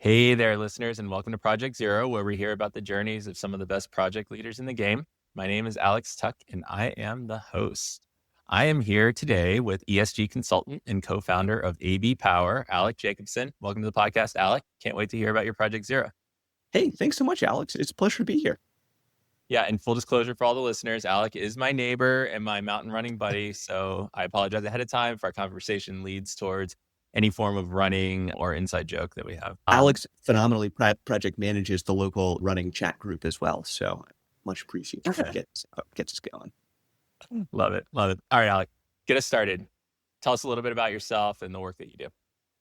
Hey there, listeners, and welcome to Project Zero, where we hear about the journeys of some of the best project leaders in the game. My name is Alex Tuck, and I am the host. I am here today with ESG consultant and co-founder of AB Power, Alec Jacobson. Welcome to the podcast, Alec. Can't wait to hear about your Project Zero. Hey, thanks so much, Alex. It's a pleasure to be here. Yeah, and full disclosure for all the listeners, Alec is my neighbor and my mountain running buddy, so I apologize ahead of time if our conversation leads towards any form of running or inside joke that we have. Alex phenomenally project manages the local running chat group as well. So much appreciated. Gets us going. Love it. Love it. All right, Alec, get us started. Tell us a little bit about yourself and the work that you do.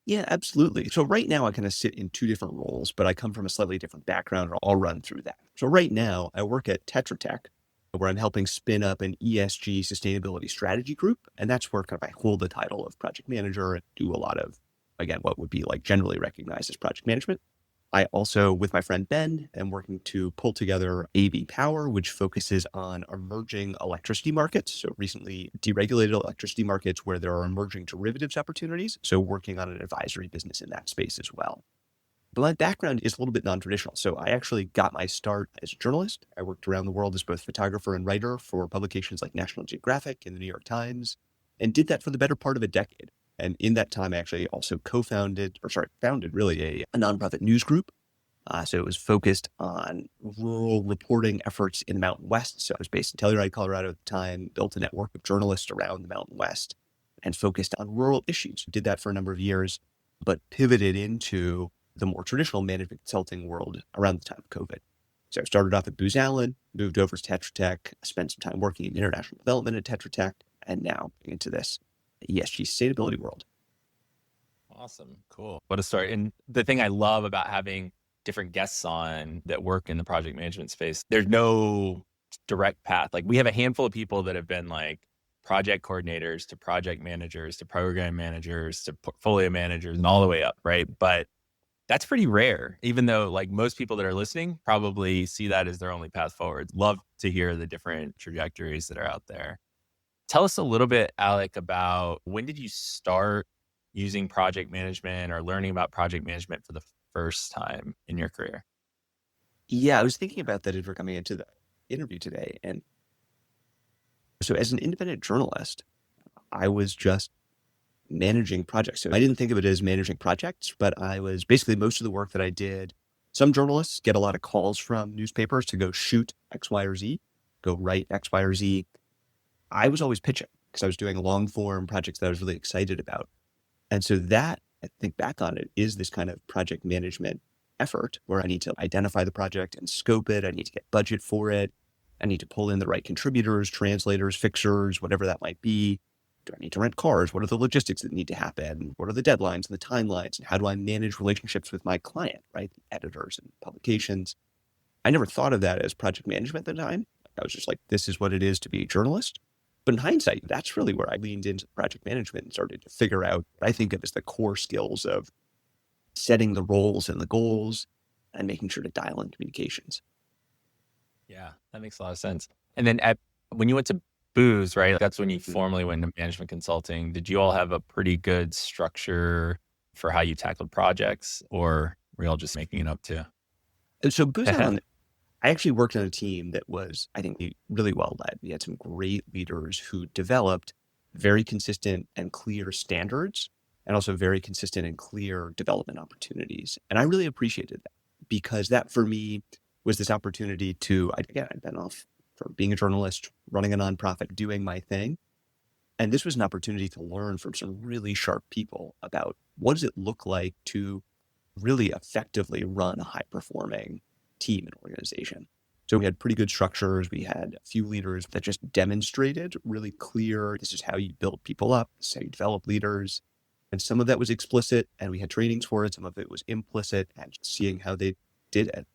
Yeah, absolutely. So right now I kind of sit in two different roles, but I come from a slightly different background. I'll run through that. So right now I work at TetraTech, where I'm helping spin up an ESG sustainability strategy group. And that's where kind of I hold the title of project manager and do a lot of, again, what would be like generally recognized as project management. I also, with my friend Ben, am working to pull together AB Power, which focuses on emerging electricity markets. So recently deregulated electricity markets where there are emerging derivatives opportunities. So working on an advisory business in that space as well. But my background is a little bit non-traditional. So I actually got my start as a journalist. I worked around the world as both photographer and writer for publications like National Geographic and the New York Times, and did that for the better part of a decade. And in that time, I actually also founded really a nonprofit news group. So it was focused on rural reporting efforts in the Mountain West. So I was based in Telluride, Colorado at the time, built a network of journalists around the Mountain West and focused on rural issues. Did that for a number of years, but pivoted into the more traditional management consulting world around the time of COVID. So I started off at Booz Allen, moved over to Tetra Tech, spent some time working in international development at Tetra Tech, and now into this ESG sustainability world. Awesome. Cool. What a story. And the thing I love about having different guests on that work in the project management space, there's no direct path. Like we have a handful of people that have been like project coordinators to project managers to program managers to portfolio managers and all the way up, right? But that's pretty rare, even though like most people that are listening probably see that as their only path forward. Love to hear the different trajectories that are out there. Tell us a little bit, Alec, about when did you start using project management or learning about project management for the first time in your career? Yeah, I was thinking about that as we're coming into the interview today. And so as an independent journalist, I was just managing projects. So I didn't think of it as managing projects, but I was basically most of the work that I did. Some journalists get a lot of calls from newspapers to go shoot X, Y, or Z, go write X, Y, or Z. I was always pitching because I was doing long form projects that I was really excited about. And so that, I think back on it, is this kind of project management effort where I need to identify the project and scope it. I need to get budget for it. I need to pull in the right contributors, translators, fixers, whatever that might be. Do I need to rent cars? What are the logistics that need to happen? What are the deadlines and the timelines? And how do I manage relationships with my client, right? The editors and publications. I never thought of that as project management at the time. I was just like, this is what it is to be a journalist. But in hindsight, that's really where I leaned into project management and started to figure out what I think of as the core skills of setting the roles and the goals and making sure to dial in communications. Yeah, that makes a lot of sense. And then when you went to Booz, right? That's when you formally went into management consulting. Did you all have a pretty good structure for how you tackled projects, or were you all just making it up too? And so Booz Allen, I actually worked on a team that was, I think, really well led. We had some great leaders who developed very consistent and clear standards and also very consistent and clear development opportunities. And I really appreciated that because that for me was this opportunity to, again, I'd been off from being a journalist, running a nonprofit, doing my thing. And this was an opportunity to learn from some really sharp people about what does it look like to really effectively run a high-performing team and organization. So we had pretty good structures. We had a few leaders that just demonstrated really clear, this is how you build people up, this is how you develop leaders. And some of that was explicit and we had trainings for it. Some of it was implicit and just seeing how they did it.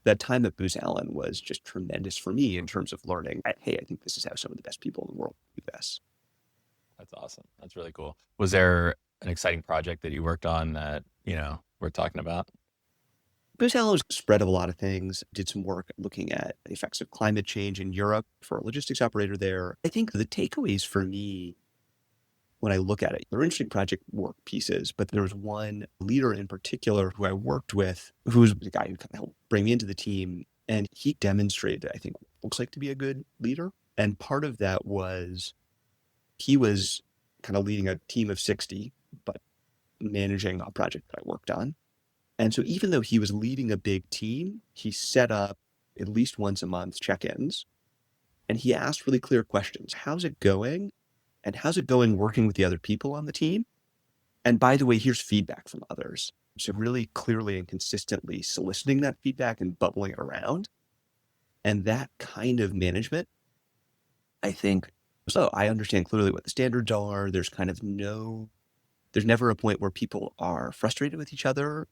That time at Booz Allen was just tremendous for me in terms of learning, hey, I think this is how some of the best people in the world do this. That's awesome. That's really cool. Was there an exciting project that you worked on that, we're talking about? Booz Allen was spread of a lot of things, did some work looking at the effects of climate change in Europe for a logistics operator there. I think the takeaways for me when I look at it. They're interesting project work pieces, but there was one leader in particular who I worked with, who was the guy who kind of helped bring me into the team. And he demonstrated, I think, what looks like to be a good leader. And part of that was he was kind of leading a team of 60, but managing a project that I worked on. And so even though he was leading a big team, he set up at least once a month check-ins. And he asked really clear questions. How's it going? And how's it going working with the other people on the team? And by the way, here's feedback from others. So really clearly and consistently soliciting that feedback and bubbling it around. And that kind of management, I think, so I understand clearly what the standards are. There's never a point where people are frustrated with each other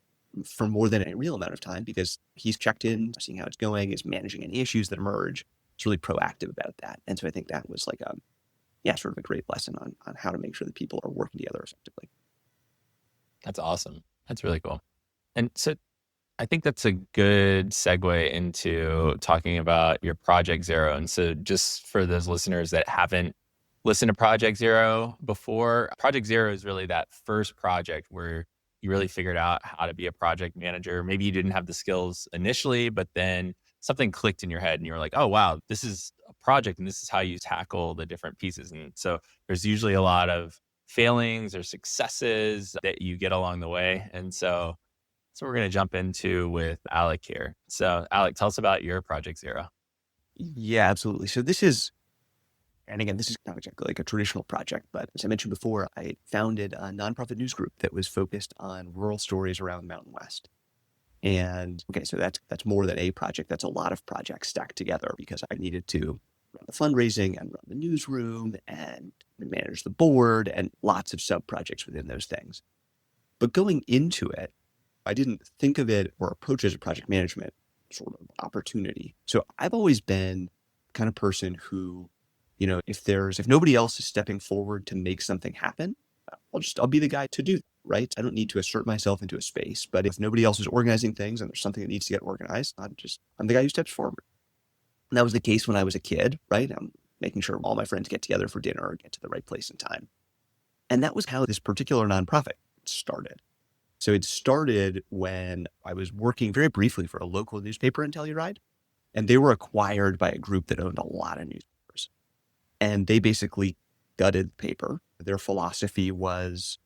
for more than a real amount of time, because he's checked in, seeing how it's going, is managing any issues that emerge. It's really proactive about that. And so I think that was like sort of a great lesson on how to make sure that people are working together effectively. That's awesome. That's really cool. And so I think that's a good segue into talking about your Project Zero. And so just for those listeners that haven't listened to Project Zero before, Project Zero is really that first project where you really figured out how to be a project manager. Maybe you didn't have the skills initially, but then something clicked in your head and you were like, oh, wow, this is a project and this is how you tackle the different pieces. And so there's usually a lot of failings or successes that you get along the way. And so we're going to jump into with Alec here. So Alec, tell us about your Project Zero. Yeah, absolutely. So this is not exactly like a traditional project, but as I mentioned before, I founded a nonprofit news group that was focused on rural stories around the Mountain West. And okay, so that's more than a project. That's a lot of projects stacked together, because I needed to run the fundraising and run the newsroom and manage the board and lots of sub projects within those things. But going into it, I didn't think of it or approach it as a project management sort of opportunity. So I've always been the kind of person who, if nobody else is stepping forward to make something happen, I'll be the guy to do that, right? I don't need to assert myself into a space, but if nobody else is organizing things and there's something that needs to get organized, I'm the guy who steps forward. And that was the case when I was a kid, right? I'm making sure all my friends get together for dinner or get to the right place in time. And that was how this particular nonprofit started. So it started when I was working very briefly for a local newspaper in Telluride, and they were acquired by a group that owned a lot of newspapers. And they basically gutted the paper. Their philosophy was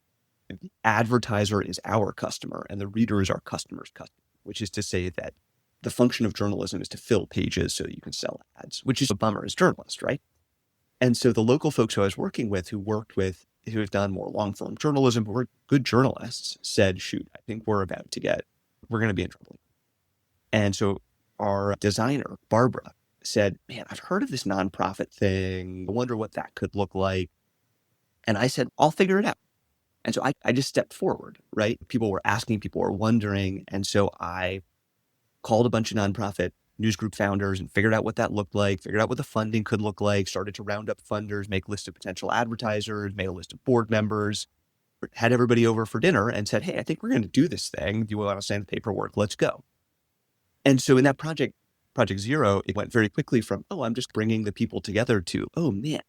the advertiser is our customer and the reader is our customer's customer, which is to say that the function of journalism is to fill pages so that you can sell ads, which is a bummer as journalists, right? And so the local folks who I was working with, who have done more long-form journalism, who were good journalists, said, shoot, I think we're going to be in trouble. And so our designer, Barbara, said, man, I've heard of this nonprofit thing. I wonder what that could look like. And I said, I'll figure it out. And so I just stepped forward, right? People were asking, people were wondering. And so I called a bunch of nonprofit news group founders and figured out what that looked like, figured out what the funding could look like, started to round up funders, make lists of potential advertisers, made a list of board members, had everybody over for dinner and said, hey, I think we're going to do this thing. Do you want to sign the paperwork? Let's go. And so in that Project Zero, it went very quickly from, I'm just bringing the people together to, oh man,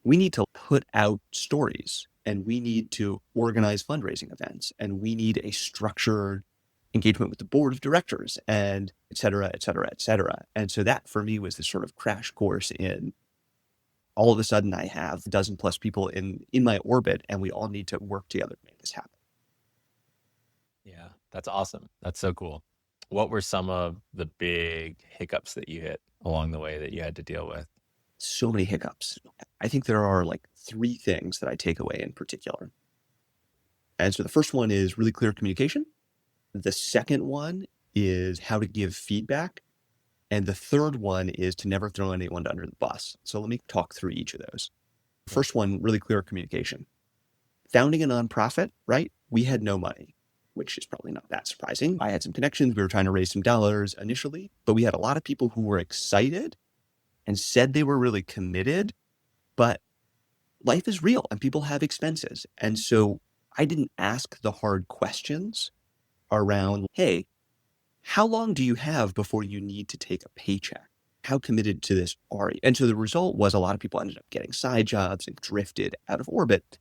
we need to put out stories and we need to organize fundraising events and we need a structured engagement with the board of directors and et cetera, et cetera, et cetera. And so that for me was this sort of crash course in, all of a sudden I have a dozen plus people in my orbit and we all need to work together to make this happen. Yeah, that's awesome. That's so cool. What were some of the big hiccups that you hit along the way that you had to deal with? So many hiccups. I think there are like 3 things that I take away in particular. And so the first one is really clear communication. The second one is how to give feedback. And the third one is to never throw anyone under the bus. So let me talk through each of those. First one, really clear communication. Founding a nonprofit, right? We had no money, which is probably not that surprising. I had some connections. We were trying to raise some dollars initially, but we had a lot of people who were excited and said they were really committed, but life is real and people have expenses. And so I didn't ask the hard questions around, hey, how long do you have before you need to take a paycheck? How committed to this are you? And so the result was a lot of people ended up getting side jobs and drifted out of orbit.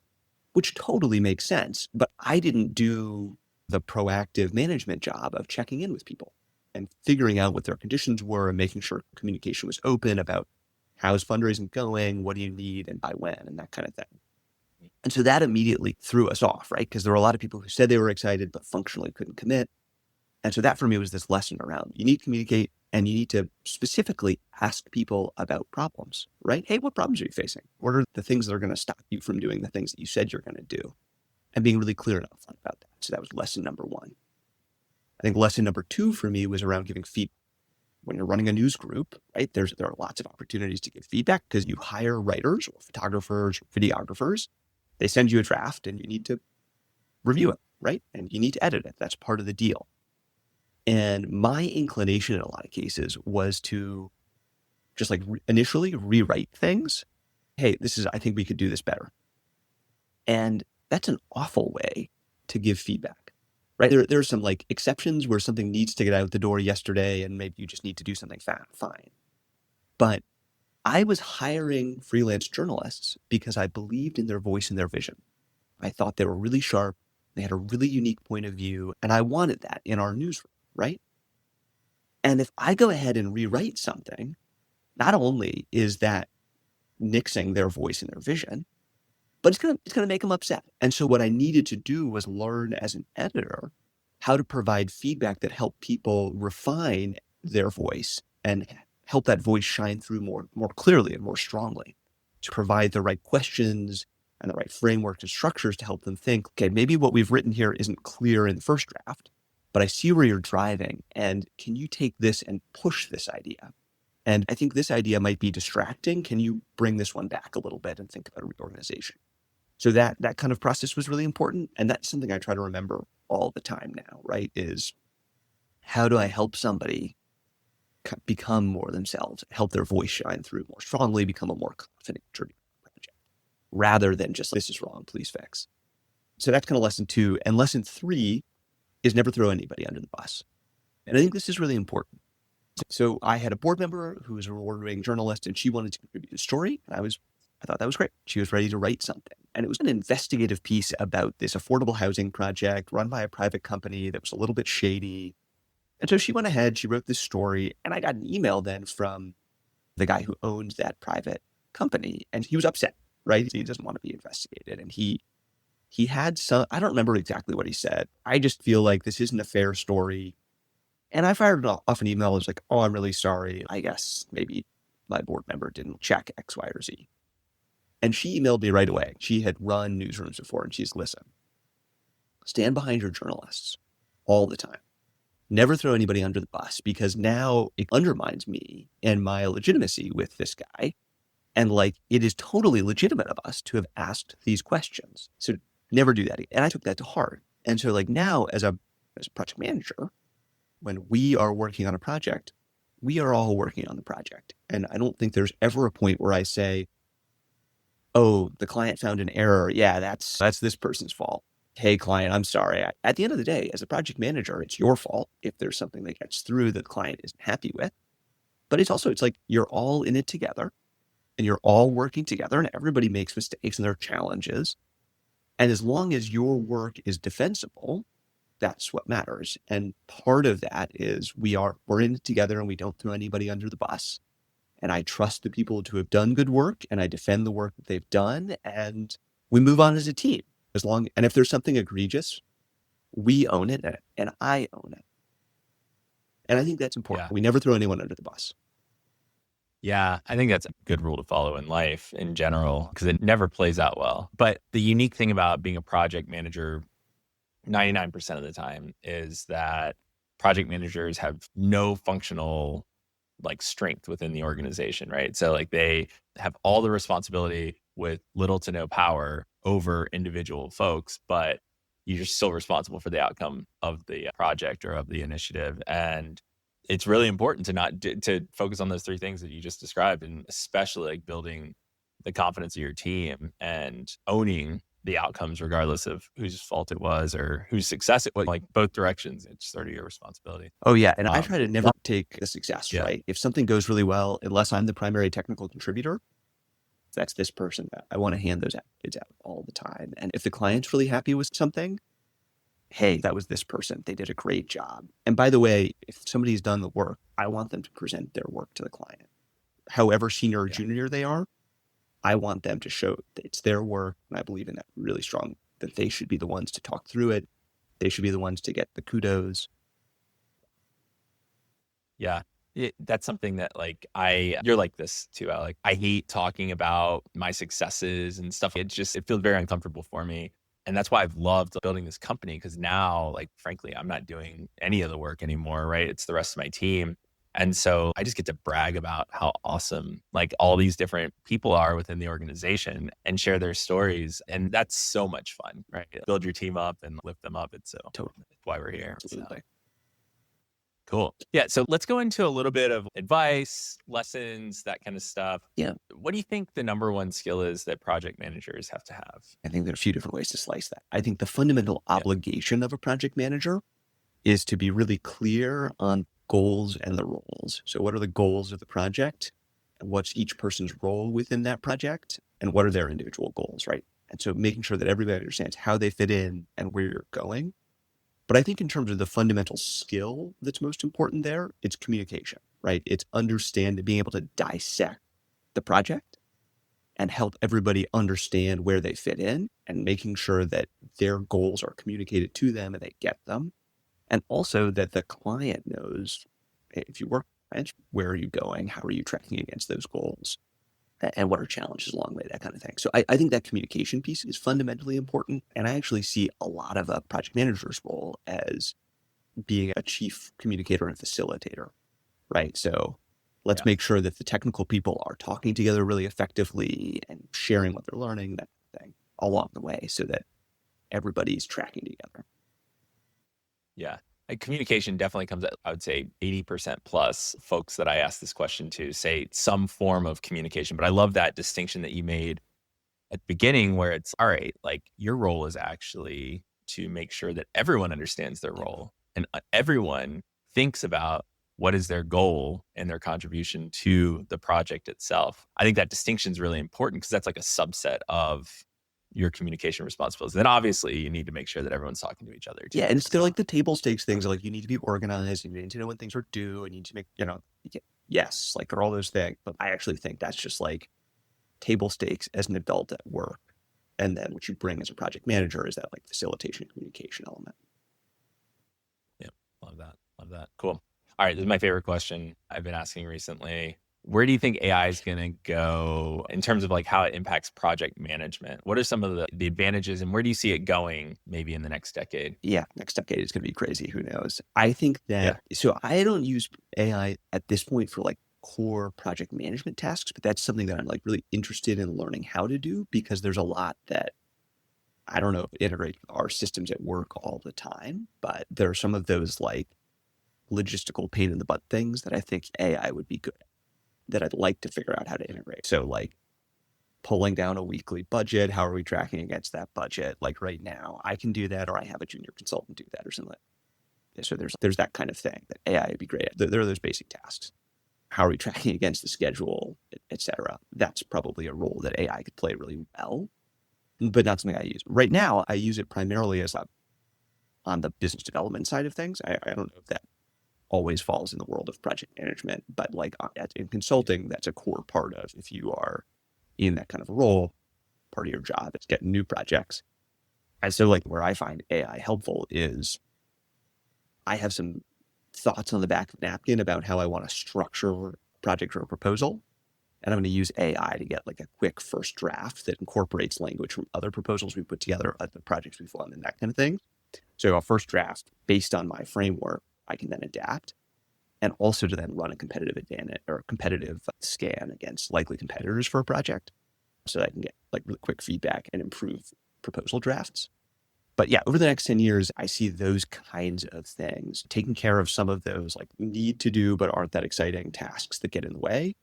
which totally makes sense. But I didn't do the proactive management job of checking in with people and figuring out what their conditions were and making sure communication was open about how's fundraising going, what do you need, and by when, and that kind of thing. And so that immediately threw us off, right? Because there were a lot of people who said they were excited, but functionally couldn't commit. And so that for me was this lesson around you need to communicate and you need to specifically ask people about problems, right? Hey, what problems are you facing? What are the things that are going to stop you from doing the things that you said you're going to do? And being really clear and upfront about that. So that was lesson number one. I think lesson number two for me was around giving feedback. When you're running a news group, right, there are lots of opportunities to give feedback because you hire writers or photographers or videographers. They send you a draft and you need to review it, right? And you need to edit it. That's part of the deal. And my inclination in a lot of cases was to just like initially rewrite things. Hey, I think we could do this better. And that's an awful way to give feedback, right? There are some like exceptions where something needs to get out the door yesterday and maybe you just need to do something fine. But I was hiring freelance journalists because I believed in their voice and their vision. I thought they were really sharp. They had a really unique point of view. And I wanted that in our newsroom, right? And if I go ahead and rewrite something, not only is that nixing their voice and their vision, but it's gonna make them upset. And so what I needed to do was learn as an editor how to provide feedback that helped people refine their voice and help that voice shine through more clearly and more strongly, to provide the right questions and the right frameworks and structures to help them think, okay, maybe what we've written here isn't clear in the first draft, but I see where you're driving. And can you take this and push this idea? And I think this idea might be distracting. Can you bring this one back a little bit and think about reorganization? So that kind of process was really important. And that's something I try to remember all the time now, right? Is how do I help somebody become more themselves, help their voice shine through more strongly, become a more confident project, rather than just, this is wrong, please fix. So that's kind of lesson two. And lesson three is never throw anybody under the bus. And I think this is really important. So I had a board member who was an award-winning journalist, and she wanted to contribute a story. And I thought that was great. She was ready to write something. And it was an investigative piece about this affordable housing project run by a private company that was a little bit shady. And so she went ahead, she wrote this story, and I got an email then from the guy who owns that private company. And he was upset, right? He doesn't want to be investigated. And he had some, I don't remember exactly what he said. I just feel like this isn't a fair story. And I fired off an email. I was like, oh, I'm really sorry. I guess maybe my board member didn't check X, Y, or Z. And she emailed me right away. She had run newsrooms before, and she's, listen, stand behind your journalists all the time. Never throw anybody under the bus, because now it undermines me and my legitimacy with this guy. And like, it is totally legitimate of us to have asked these questions. So never do that. And I took that to heart. And so like now as a project manager, when we are working on a project, we are all working on the project. And I don't think there's ever a point where I say, oh, the client found an error. Yeah, that's this person's fault. Hey, client, I'm sorry. At the end of the day, as a project manager, it's your fault if there's something that gets through that the client isn't happy with. But it's like you're all in it together and you're all working together, and everybody makes mistakes and there are challenges. And as long as your work is defensible, that's what matters. And part of that is we're in it together and we don't throw anybody under the bus. And I trust the people to have done good work, and I defend the work that they've done, and we move on as a team. And if there's something egregious, we own it and I own it. And I think that's important. Yeah. We never throw anyone under the bus. Yeah, I think that's a good rule to follow in life in general, because it never plays out well. But the unique thing about being a project manager 99% of the time is that project managers have no functional like strength within the organization, right? So like they have all the responsibility with little to no power over individual folks, but you're still responsible for the outcome of the project or of the initiative. And it's really important to focus on those three things that you just described, and especially like building the confidence of your team and owning the outcomes regardless of whose fault it was or whose success it was. Like both directions, it's sort of your responsibility. Oh yeah. And I try to never take the success, yeah. right? If something goes really well, unless I'm the primary technical contributor, that's this person, I want to hand those kids out all the time. And if the client's really happy with something, hey, that was this person. They did a great job. And by the way, if somebody's done the work, I want them to present their work to the client. However senior or junior they are, I want them to show that it's their work. And I believe in that really strong, that they should be the ones to talk through it. They should be the ones to get the kudos. Yeah. That's something that you're like this too, Alec. I hate talking about my successes and stuff. It feels very uncomfortable for me. And that's why I've loved building this company, because now, frankly, I'm not doing any of the work anymore, right? It's the rest of my team. And so I just get to brag about how awesome all these different people are within the organization and share their stories. And that's so much fun, right? Build your team up and lift them up. It's totally why we're here. Absolutely. So. Cool. Yeah. So let's go into a little bit of advice, lessons, that kind of stuff. Yeah. What do you think the number one skill is that project managers have to have? I think there are a few different ways to slice that. I think the fundamental obligation of a project manager is to be really clear on goals and the roles. So what are the goals of the project? And what's each person's role within that project? And what are their individual goals, right? And so making sure that everybody understands how they fit in and where you're going. But I think in terms of the fundamental skill that's most important there, it's communication, right? It's being able to dissect the project and help everybody understand where they fit in, and making sure that their goals are communicated to them and they get them. And also that the client knows, hey, if you work with clients, where are you going? How are you tracking against those goals? And what are challenges along the way, that kind of thing. So I think that communication piece is fundamentally important. And I actually see a lot of a project manager's role as being a chief communicator and facilitator, right? So let's make sure that the technical people are talking together really effectively and sharing what they're learning, that kind of thing, along the way, so that everybody's tracking together. Yeah. Communication definitely comes at, I would say, 80% plus folks that I ask this question to say some form of communication. But I love that distinction that you made at the beginning, where it's, all right, your role is actually to make sure that everyone understands their role and everyone thinks about what is their goal and their contribution to the project itself. I think that distinction is really important, because that's a subset of your communication responsibilities. Then obviously you need to make sure that everyone's talking to each other too. Yeah, and it's the table stakes things. You need to be organized, you need to know when things are due, and you need to make, yes, there are all those things. But I actually think that's just table stakes as an adult at work. And then what you bring as a project manager is that facilitation communication element. Yeah, love that. Cool. All right, this is my favorite question I've been asking recently. Where do you think AI is going to go in terms of how it impacts project management? What are some of the advantages, and where do you see it going maybe in the next decade? Yeah, next decade is going to be crazy. Who knows? I think that, so I don't use AI at this point for core project management tasks, but that's something that I'm really interested in learning how to do, because there's a lot that I don't know if it integrates with our systems at work all the time, but there are some of those logistical pain in the butt things that I think AI would be good at, that I'd like to figure out how to integrate. So pulling down a weekly budget, how are we tracking against that budget? Right now I can do that, or I have a junior consultant do that, or something. So there's that kind of thing that AI would be great at. There are those basic tasks. How are we tracking against the schedule, et cetera? That's probably a role that AI could play really well, but not something I use. Right now, I use it primarily as on the business development side of things. I don't know if that always falls in the world of project management, but in consulting, that's a core part of, if you are in that kind of a role, part of your job is getting new projects. And so where I find AI helpful is I have some thoughts on the back of a napkin about how I want to structure a project or a proposal. And I'm going to use AI to get a quick first draft that incorporates language from other proposals we put together, the projects we've won, and that kind of thing. So a first draft based on my framework, I can then adapt, and also to then run a competitive advantage or a competitive scan against likely competitors for a project, so that I can get really quick feedback and improve proposal drafts. But yeah, over the next 10 years, I see those kinds of things taking care of some of those need to do but aren't that exciting tasks that get in the way,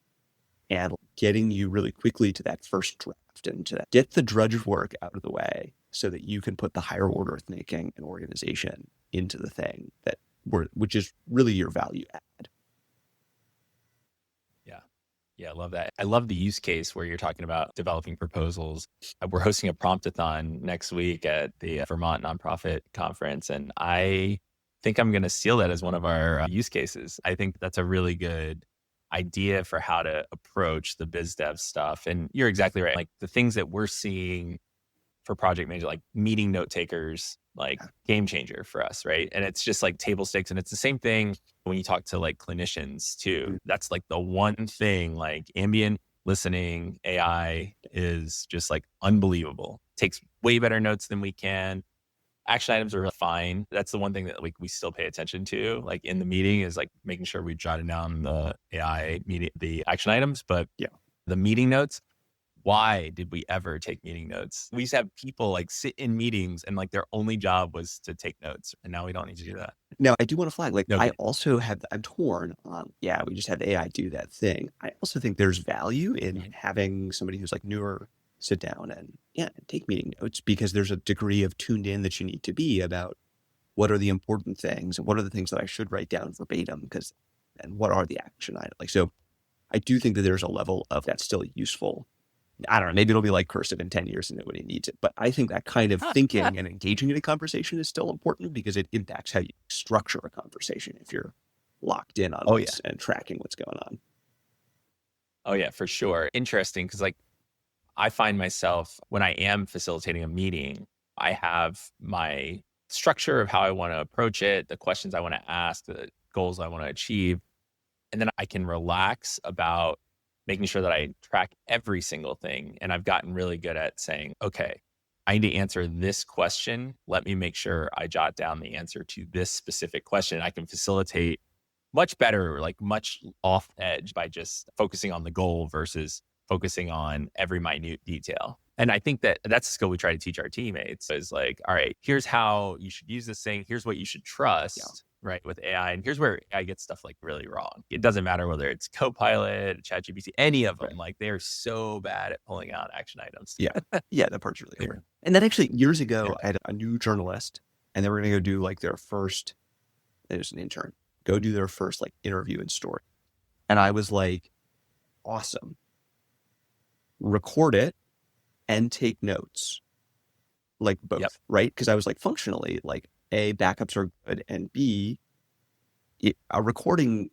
and getting you really quickly to that first draft and to get the drudge work out of the way, so that you can put the higher order thinking and organization into the thing which is really your value add. Yeah. Yeah, I love that. I love the use case where you're talking about developing proposals. We're hosting a promptathon next week at the Vermont Nonprofit Conference, and I think I'm going to steal that as one of our use cases. I think that's a really good idea for how to approach the biz dev stuff. And you're exactly right. Like the things that we're seeing for project manager, like meeting note takers, like game changer for us, right? And it's just like table stakes. And it's the same thing when you talk to like clinicians too. That's like the one thing, like ambient listening AI is just like unbelievable. Takes way better notes than we can. Action items are fine. That's the one thing that like we still pay attention to, like in the meeting, is like making sure we jotted down the AI meeting, the action items, but Yeah. the meeting notes. Why did we ever take meeting notes? We used to have people like sit in meetings and like their only job was to take notes. And now we don't need to do that. Now, I do want to flag, like, No I kidding. also I'm torn on, yeah, we just had AI do that thing. I also think there's value in Mhm. having somebody who's like newer sit down and, yeah, take meeting notes, because there's a degree of tuned in that you need to be about what are the important things and what are the things that I should write down verbatim, because, and what are the action items. Like, so I do think that there's a level of that's still useful. I don't know, maybe it'll be like cursive in 10 years and nobody needs it. But I think that kind of thinking and engaging in a conversation is still important, because it impacts how you structure a conversation if you're locked in on Oh, yeah. what's and tracking what's going on. Oh, yeah, for sure. Interesting. Cause like I find myself when I am facilitating a meeting, I have my structure of how I want to approach it, the questions I want to ask, the goals I want to achieve. And then I can relax about making sure that I track every single thing. And I've gotten really good at saying, okay, I need to answer this question. Let me make sure I jot down the answer to this specific question. I can facilitate much better, like much off edge by just focusing on the goal versus focusing on every minute detail. And I think that that's a skill we try to teach our teammates is like, all right, here's how you should use this thing. Here's what you should trust, right, with AI. And here's where AI gets stuff like really wrong. It doesn't matter whether it's Copilot, ChatGPT, any of them. Right. Like they're so bad at pulling out action items. Yeah. Yeah, that part's really hard. And then actually years ago, I had a new journalist, and they were going to go do like their first, it was an intern, go do their first like interview and story. And I was like, awesome. Record it and take notes, like both, Yep. right? Because I was like, functionally, like A, backups are good, and B, a recording,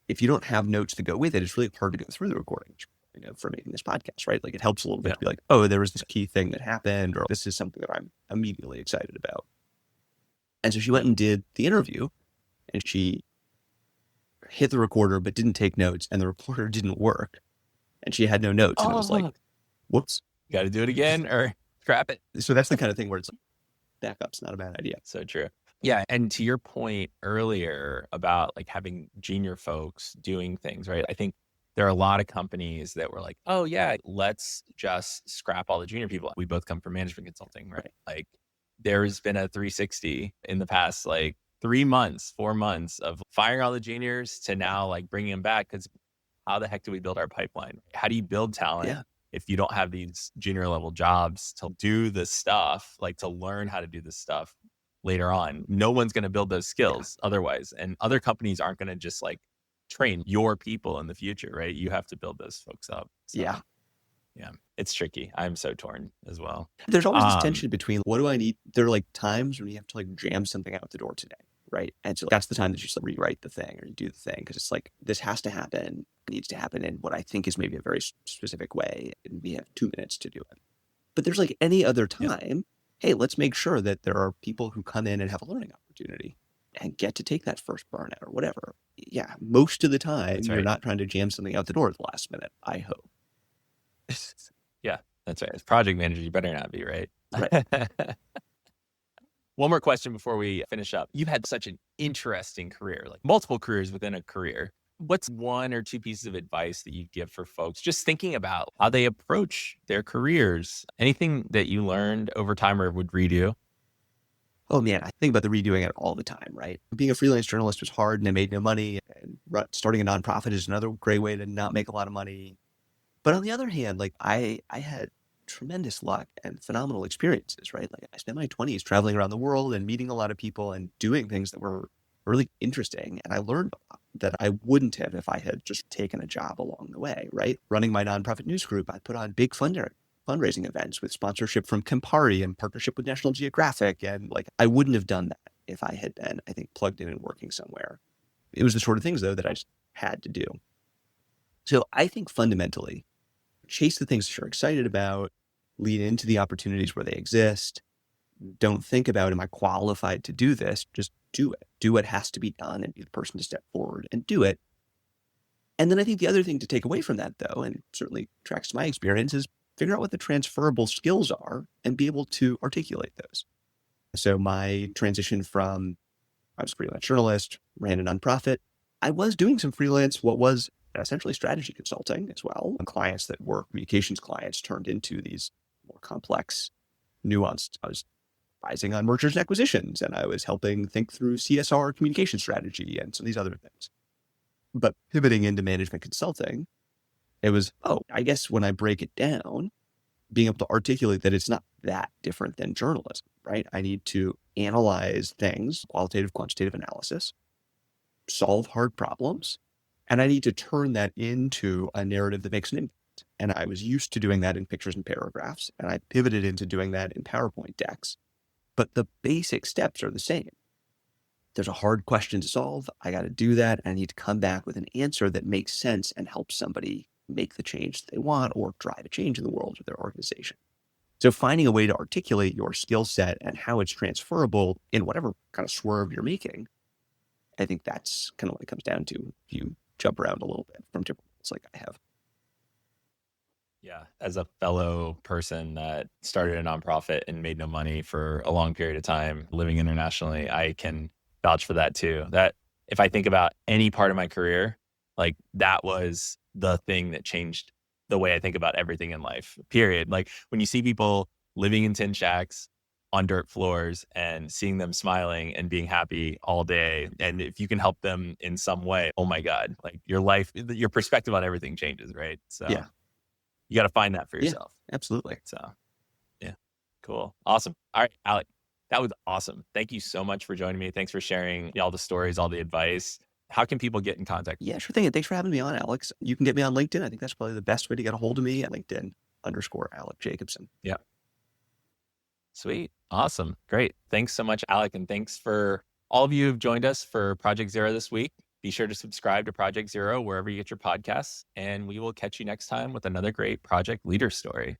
if you don't have notes to go with it, it's really hard to go through the recording, you know, for making this podcast, right? Like it helps a little bit to be like, oh, there was this key thing that happened, or this is something that I'm immediately excited about. And so she went and did the interview, and she hit the recorder but didn't take notes, and the recorder didn't work, and she had no notes. And I was like, whoops. Got to do it again or scrap it. So that's the kind of thing where it's like, backup's not a bad idea. So true. Yeah. And to your point earlier about like having junior folks doing things, right? I think there are a lot of companies that were like, oh, yeah, let's just scrap all the junior people. We both come from management consulting, right? Like there's been a 360 in the past, like 3 months, 4 months of firing all the juniors to now like bringing them back. Because how the heck do we build our pipeline? How do you build talent? If you don't have these junior level jobs to do this stuff, like to learn how to do this stuff later on, no one's going to build those skills otherwise. And other companies aren't going to just like train your people in the future, right? You have to build those folks up. So, yeah, it's tricky. I'm so torn as well. There's always this tension between what do I need? There are like times when you have to like jam something out the door today, right? And so that's the time that you just like rewrite the thing or you do the thing, because it's like this has to happen, needs to happen in what I think is maybe a very specific way, and we have 2 minutes to do it. But there's like any other time, hey, let's make sure that there are people who come in and have a learning opportunity and get to take that first burnout or whatever. Yeah, most of the time you're not trying to jam something out the door at the last minute, I hope. Yeah, that's right. As project manager, you better not be, right? Right. One more question before we finish up. You've had such an interesting career, like multiple careers within a career. What's 1 or 2 pieces of advice that you give for folks just thinking about how they approach their careers? Anything that you learned over time or would redo? Oh man, I think about the redoing it all the time, right? Being a freelance journalist was hard and I made no money. And starting a nonprofit is another great way to not make a lot of money. But on the other hand, like I had tremendous luck and phenomenal experiences, right? Like I spent my 20s traveling around the world and meeting a lot of people and doing things that were really interesting. And I learned a lot. that I wouldn't have if I had just taken a job along the way, right? Running my nonprofit news group, I put on big fundraising events with sponsorship from Campari and partnership with National Geographic. And like, I wouldn't have done that if I had been, I think, plugged in and working somewhere. It was the sort of things, though, that I just had to do. So I think fundamentally, chase the things that you're excited about, lean into the opportunities where they exist. Don't think about, am I qualified to do this? Just do it. Do what has to be done and be the person to step forward and do it. And then I think the other thing to take away from that, though, and certainly tracks to my experience, is figure out what the transferable skills are and be able to articulate those. So my transition from, I was a freelance journalist, ran a nonprofit. I was doing some freelance, what was essentially strategy consulting as well. And clients that were communications clients turned into these more complex, nuanced. I was advising on mergers and acquisitions, and I was helping think through CSR communication strategy and some of these other things. But pivoting into management consulting, it was, I guess when I break it down, being able to articulate that it's not that different than journalism, right? I need to analyze things, qualitative, quantitative analysis, solve hard problems, and I need to turn that into a narrative that makes an impact. And I was used to doing that in pictures and paragraphs, and I pivoted into doing that in PowerPoint decks. But the basic steps are the same. There's a hard question to solve. I got to do that. I need to come back with an answer that makes sense and helps somebody make the change that they want or drive a change in the world or their organization. So finding a way to articulate your skill set and how it's transferable in whatever kind of swerve you're making, I think that's kind of what it comes down to if you jump around a little bit from different roles like I have. Yeah. As a fellow person that started a nonprofit and made no money for a long period of time living internationally, I can vouch for that too. That if I think about any part of my career, like that was the thing that changed the way I think about everything in life, period. Like when you see people living in tin shacks on dirt floors and seeing them smiling and being happy all day, and if you can help them in some way, oh my God, like your life, your perspective on everything changes, right? So Yeah. you got to find that for yourself. Yeah, absolutely. So yeah, cool. Awesome. All right, Alec, that was awesome. Thank you so much for joining me. Thanks for sharing all the stories, all the advice. How can people get in contact? Yeah, sure thing. And thanks for having me on, Alex. You can get me on LinkedIn. I think that's probably the best way to get a hold of me at LinkedIn_Alec Jacobson. Yeah. Sweet. Awesome. Great. Thanks so much, Alec. And thanks for all of you who've joined us for Project Zero this week. Be sure to subscribe to Project Zero wherever you get your podcasts, and we will catch you next time with another great project leader story.